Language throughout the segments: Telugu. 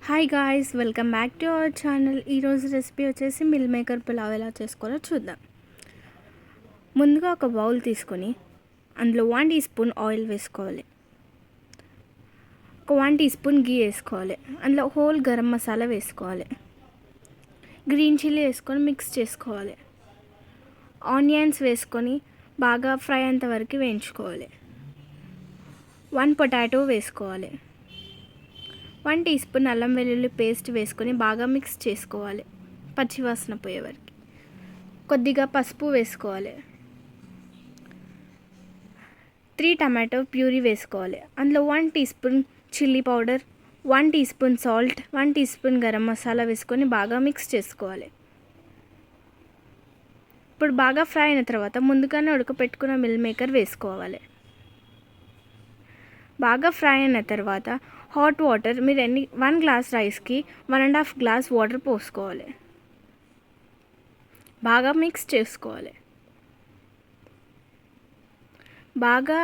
Hi guys, welcome back to our channel. ఈరోజు రెసిపీ వచ్చేసి మిల్ మేకర్ పులావ్ ఎలా చేసుకోవాలో చూద్దాం. ముందుగా ఒక బౌల్ తీసుకొని అందులో 1 టీ స్పూన్ ఆయిల్ వేసుకోవాలి. ఒక 1 టీ స్పూన్ గీ వేసుకోవాలి. అందులో హోల్ గరం మసాలా వేసుకోవాలి. గ్రీన్ చిల్లీ వేసుకొని మిక్స్ చేసుకోవాలి. ఆనియన్స్ వేసుకొని బాగా ఫ్రై అయ్యేంత వరకు వేయించుకోవాలి. 1 పొటాటో వేసుకోవాలి. 1 టీ స్పూన్ అల్లం వెల్లుల్లి పేస్ట్ వేసుకొని బాగా మిక్స్ చేసుకోవాలి పచ్చివాసన పోయే వరకు. కొద్దిగా పసుపు వేసుకోవాలి. 3 టమాటో ప్యూరీ వేసుకోవాలి. అందులో 1 teaspoon chilli powder, 1 teaspoon salt, 1 teaspoon garam masala వేసుకొని బాగా మిక్స్ చేసుకోవాలి. ఇప్పుడు బాగా ఫ్రై అయిన తర్వాత ముందుగానే ఉడకపెట్టుకున్న మిల్ మేకర్ వేసుకోవాలి. బాగా ఫ్రై అయిన తర్వాత హాట్ వాటర్, మీరు 1 గ్లాస్ రైస్కి 1.5 గ్లాస్ వాటర్ పోసుకోవాలి. బాగా మిక్స్ చేసుకోవాలి. బాగా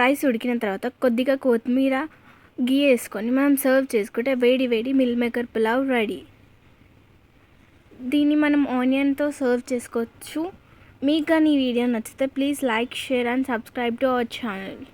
రైస్ ఉడికిన తర్వాత కొద్దిగా కొత్తిమీర, గీ వేసుకొని మనం సర్వ్ చేసుకుంటే వేడి వేడి మిల్ మేకర్ పులావ్ రెడీ. దీన్ని మనం ఆనియన్తో సర్వ్ చేసుకోవచ్చు. మీకు కానీ ఈ వీడియో నచ్చితే please like, share and subscribe to our channel.